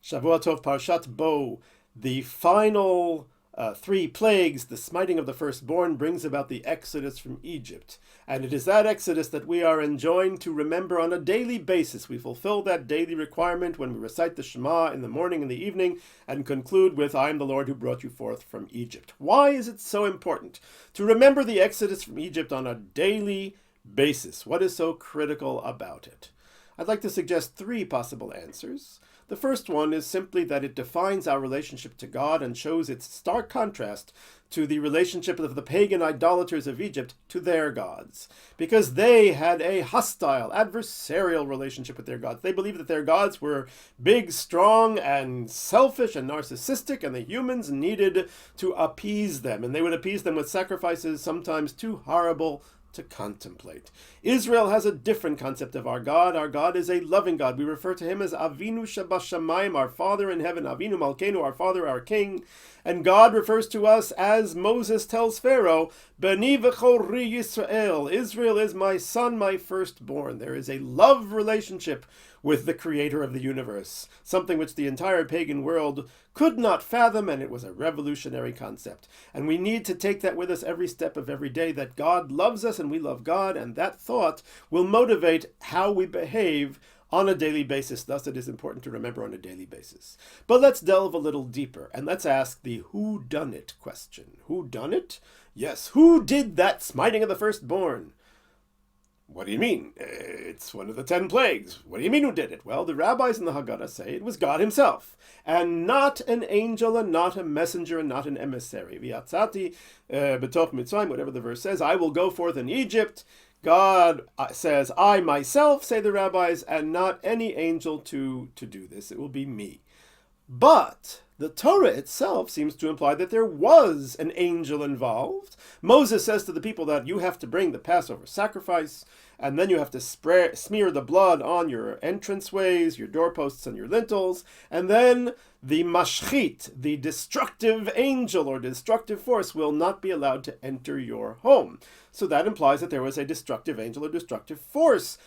Shavua Tov Parshat Bo, the final three plagues, the smiting of the firstborn, brings about the exodus from Egypt. And it is that exodus that we are enjoined to remember on a daily basis. We fulfill that daily requirement when we recite the Shema in the morning and the evening and conclude with, I am the Lord who brought you forth from Egypt. Why is it so important to remember the exodus from Egypt on a daily basis? What is so critical about it? I'd like to suggest three possible answers. The first one is simply that it defines our relationship to God and shows its stark contrast to the relationship of the pagan idolaters of Egypt to their gods, because they had a hostile, adversarial relationship with their gods. They believed that their gods were big, strong, and selfish and narcissistic, and the humans needed to appease them, and they would appease them with sacrifices sometimes too horrible to contemplate. Israel has a different concept of our God. Our God is a loving God. We refer to him as Avinu Shabashamayim, our Father in heaven, Avinu Malkeinu, our Father, our King. And God refers to us as Moses tells Pharaoh, Beni v'chori Yisrael, Israel is my son, my firstborn. There is a love relationship with the creator of the universe, something which the entire pagan world could not fathom, and it was a revolutionary concept. And we need to take that with us every step of every day, that God loves us and we love God, and that thought will motivate how we behave on a daily basis. Thus, it is important to remember on a daily basis. But let's delve a little deeper, and let's ask the who done it question. Who done it? Yes, who did that smiting of the firstborn? What do you mean? It's one of the 10 plagues. What do you mean who did it? Well, the rabbis in the Hagada say it was God himself, and not an angel, and not a messenger, and not an emissary. V'yatzati b'toch Mitzrayim, whatever the verse says, I will go forth in Egypt. God says, I myself, say the rabbis, and not any angel to do this. It will be me. But the Torah itself seems to imply that there was an angel involved. Moses says to the people that you have to bring the Passover sacrifice, and then you have to smear the blood on your entranceways, your doorposts, and your lintels, and then the mashchit, the destructive angel or destructive force, will not be allowed to enter your home. So that implies that there was a destructive angel or destructive force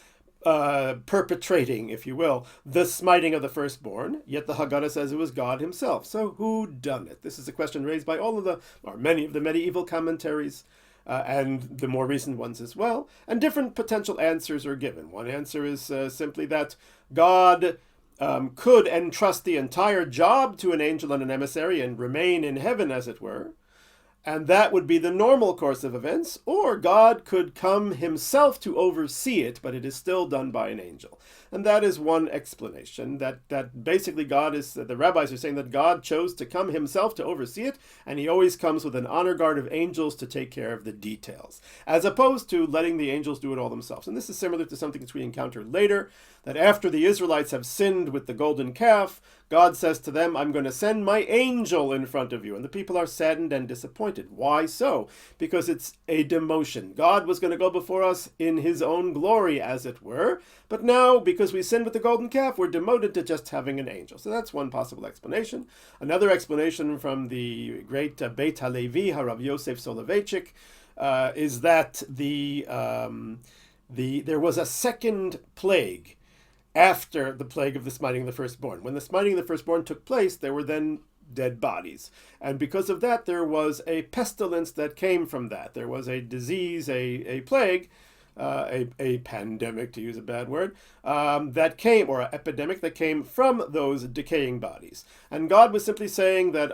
perpetrating, if you will, the smiting of the firstborn, yet the Haggadah says it was God himself. So who done it? This is a question raised by many of the medieval commentaries, and the more recent ones as well, and different potential answers are given. One answer is simply that God could entrust the entire job to an angel and an emissary and remain in heaven, as it were, and that would be the normal course of events, or God could come himself to oversee it, but it is still done by an angel. And that is one explanation, that basically the rabbis are saying that God chose to come himself to oversee it, and he always comes with an honor guard of angels to take care of the details, as opposed to letting the angels do it all themselves. And this is similar to something that we encounter later, that after the Israelites have sinned with the golden calf, God says to them, I'm going to send my angel in front of you. And the people are saddened and disappointed. Why so? Because it's a demotion. God was going to go before us in his own glory, as it were. But now, because we sinned with the golden calf, we're demoted to just having an angel. So that's one possible explanation. Another explanation from the great Beit HaLevi, Harav Yosef Soloveitchik, is that there was a second plague after the plague of the smiting of the firstborn. When the smiting of the firstborn took place, there were then dead bodies. And because of that, there was a pestilence that came from that. There was a disease, a plague, a pandemic, to use a bad word, that came, or an epidemic that came from those decaying bodies. And God was simply saying that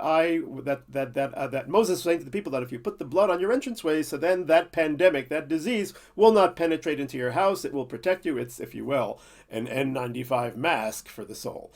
Moses was saying to the people that if you put the blood on your entranceway, so then that pandemic, that disease, will not penetrate into your house. It will protect you. It's, if you will, an N95 mask for the soul.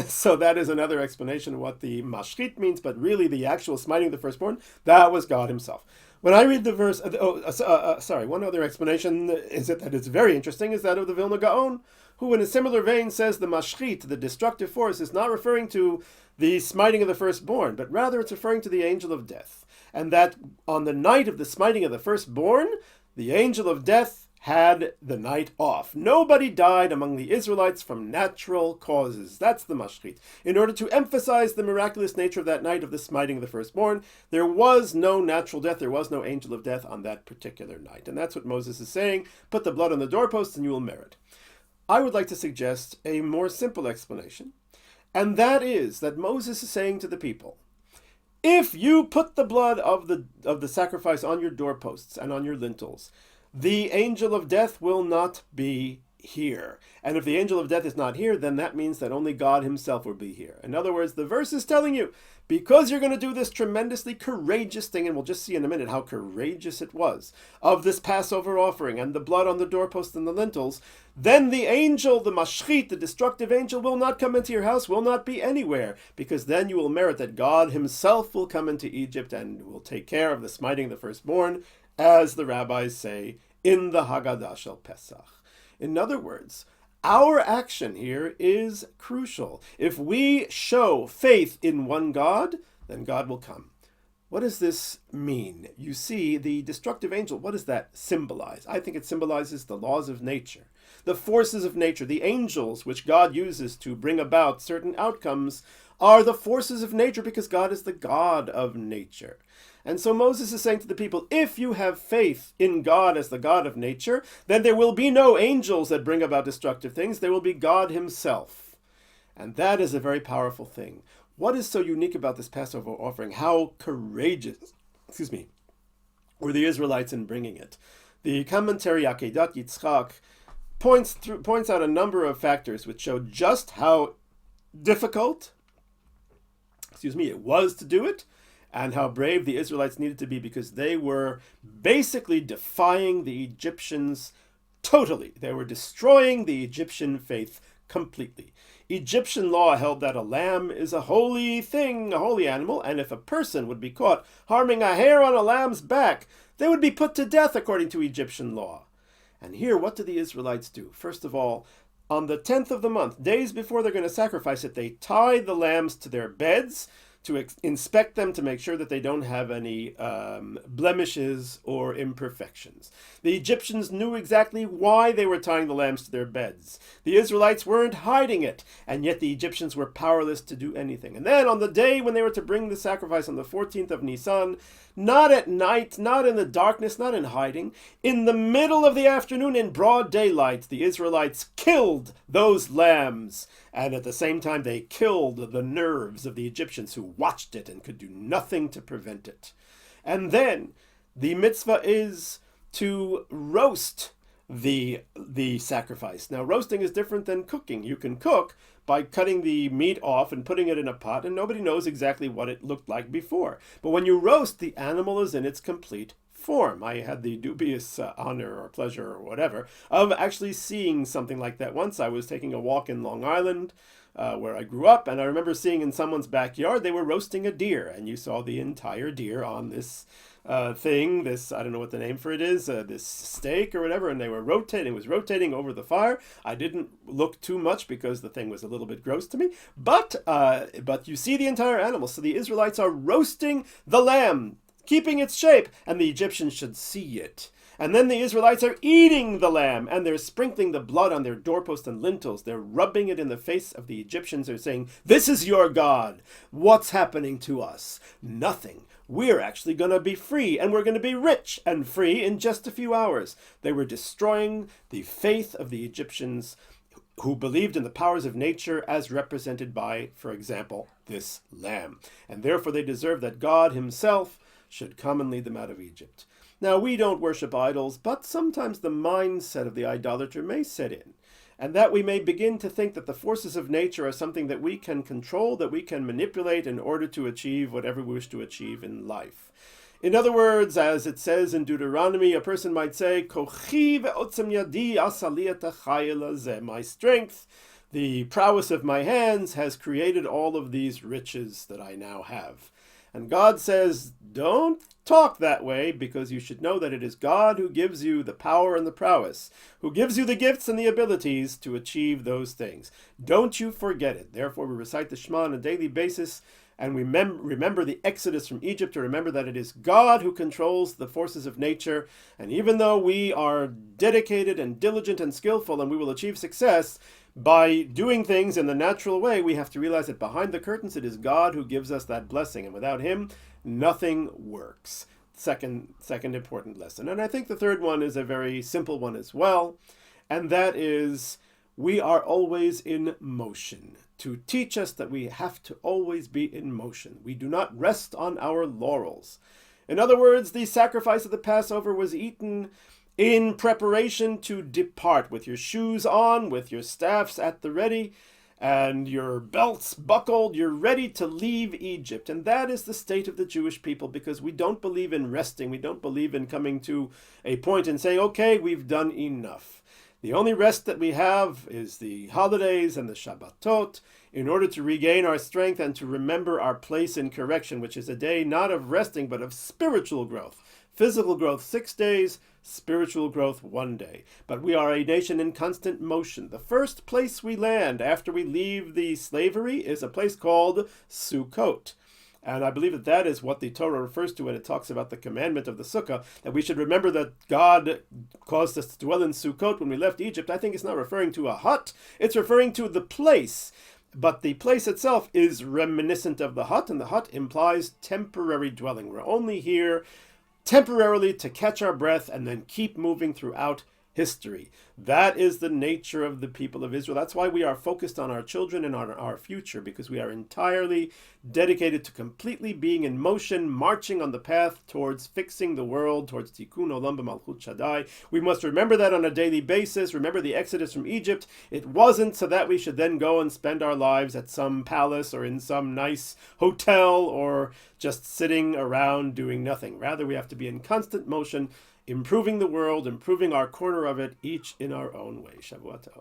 So that is another explanation of what the mashchit means, but really the actual smiting of the firstborn, that was God himself. When I read the verse, one other explanation is that it's very interesting, is that of the Vilna Gaon, who in a similar vein says the mashchit, the destructive force, is not referring to the smiting of the firstborn, but rather it's referring to the angel of death. And that on the night of the smiting of the firstborn, the angel of death had the night off. Nobody died among the Israelites from natural causes. That's the mashchit. In order to emphasize the miraculous nature of that night of the smiting of the firstborn, there was no natural death, there was no angel of death on that particular night. And that's what Moses is saying. Put the blood on the doorposts and you will merit. I would like to suggest a more simple explanation, And that is that Moses is saying to the people, if you put the blood of the sacrifice on your doorposts and on your lintels, the angel of death will not be here. And if the angel of death is not here, then that means that only God himself will be here. In other words, the verse is telling you, because you're going to do this tremendously courageous thing, and we'll just see in a minute how courageous it was, of this Passover offering and the blood on the doorposts and the lintels, then the angel, the mashchit, the destructive angel, will not come into your house, will not be anywhere, because then you will merit that God himself will come into Egypt and will take care of the smiting of the firstborn, as the rabbis say in the Hagada shel Pesach. In other words, our action here is crucial. If we show faith in one God, then God will come. What does this mean? You see, the destructive angel, what does that symbolize? I think it symbolizes the laws of nature, the forces of nature. The angels, which God uses to bring about certain outcomes, are the forces of nature because God is the God of nature. And so Moses is saying to the people, if you have faith in God as the God of nature, then there will be no angels that bring about destructive things. There will be God himself. And that is a very powerful thing. What is so unique about this Passover offering? How courageous, were the Israelites in bringing it? The commentary Akedat Yitzchak points out a number of factors which show just how difficult, it was to do it, and how brave the Israelites needed to be, because they were basically defying the Egyptians totally. They were destroying the Egyptian faith completely. Egyptian law held that a lamb is a holy thing, a holy animal, and if a person would be caught harming a hair on a lamb's back, they would be put to death according to Egyptian law. And here, what do the Israelites do? First of all, on the 10th of the month, days before they're going to sacrifice it, they tie the lambs to their beds to inspect them to make sure that they don't have any blemishes or imperfections. The Egyptians knew exactly why they were tying the lambs to their beds. The Israelites weren't hiding it, and yet the Egyptians were powerless to do anything. And then on the day when they were to bring the sacrifice on the 14th of Nisan, not at night, not in the darkness, not in hiding, in the middle of the afternoon, in broad daylight, the Israelites killed those lambs. And at the same time, they killed the nerves of the Egyptians who watched it and could do nothing to prevent it. And then the mitzvah is to roast the sacrifice. Now, roasting is different than cooking. You can cook by cutting the meat off and putting it in a pot, and nobody knows exactly what it looked like before. But when you roast, the animal is in its complete form. I had the dubious honor or pleasure or whatever of actually seeing something like that once. I was taking a walk in Long Island, where I grew up, and I remember seeing in someone's backyard they were roasting a deer, and you saw the entire deer on this thing, this, I don't know what the name for it is, this steak or whatever, and they were rotating, it was rotating over the fire. I didn't look too much because the thing was a little bit gross to me, but you see the entire animal. So the Israelites are roasting the lamb, keeping its shape, and the Egyptians should see it. And then the Israelites are eating the lamb, and they're sprinkling the blood on their doorposts and lintels. They're rubbing it in the face of the Egyptians. They're saying, "This is your God. What's happening to us? Nothing. We're actually going to be free, and we're going to be rich and free in just a few hours." They were destroying the faith of the Egyptians, who believed in the powers of nature as represented by, for example, this lamb. And therefore they deserve that God himself should come and lead them out of Egypt. Now, we don't worship idols, but sometimes the mindset of the idolater may set in, and that we may begin to think that the forces of nature are something that we can control, that we can manipulate in order to achieve whatever we wish to achieve in life. In other words, as it says in Deuteronomy, a person might say, "Kochi ve'otzem yadi asa li et hachayil hazeh." My strength, the prowess of my hands, has created all of these riches that I now have. And God says, don't talk that way, because you should know that it is God who gives you the power and the prowess, who gives you the gifts and the abilities to achieve those things. Don't you forget it. Therefore, we recite the Shema on a daily basis, and we remember the exodus from Egypt, to remember that it is God who controls the forces of nature. And even though we are dedicated and diligent and skillful, and we will achieve success by doing things in the natural way, we have to realize that behind the curtains it is God who gives us that blessing, and without him nothing works. Second important lesson. And I think the third one is a very simple one as well, and that is, we are always in motion, to teach us that we have to always be in motion. We do not rest on our laurels. In other words, the sacrifice of the Passover was eaten in preparation to depart, with your shoes on, with your staffs at the ready, and your belts buckled. You're ready to leave Egypt. And that is the state of the Jewish people, because we don't believe in resting. We don't believe in coming to a point and saying, okay, we've done enough. The only rest that we have is the holidays and the Shabbatot, in order to regain our strength and to remember our place in correction, which is a day not of resting, but of spiritual growth. Physical growth 6 days, spiritual growth 1 day. But we are a nation in constant motion. The first place we land after we leave the slavery is a place called Sukkot. And I believe that that is what the Torah refers to when it talks about the commandment of the Sukkah, that we should remember that God caused us to dwell in Sukkot when we left Egypt. I think it's not referring to a hut, it's referring to the place. But the place itself is reminiscent of the hut, and the hut implies temporary dwelling. We're only here temporarily to catch our breath and then keep moving throughout history. That is the nature of the people of Israel. That's why we are focused on our children and on our future, because we are entirely dedicated to completely being in motion, marching on the path towards fixing the world, towards Tikkun Olam b'Malchut Shaddai. We must remember that on a daily basis. Remember the Exodus from Egypt. It wasn't so that we should then go and spend our lives at some palace or in some nice hotel or just sitting around doing nothing. Rather, we have to be in constant motion, improving the world, improving our corner of it, each in our own way. Shavua Tov.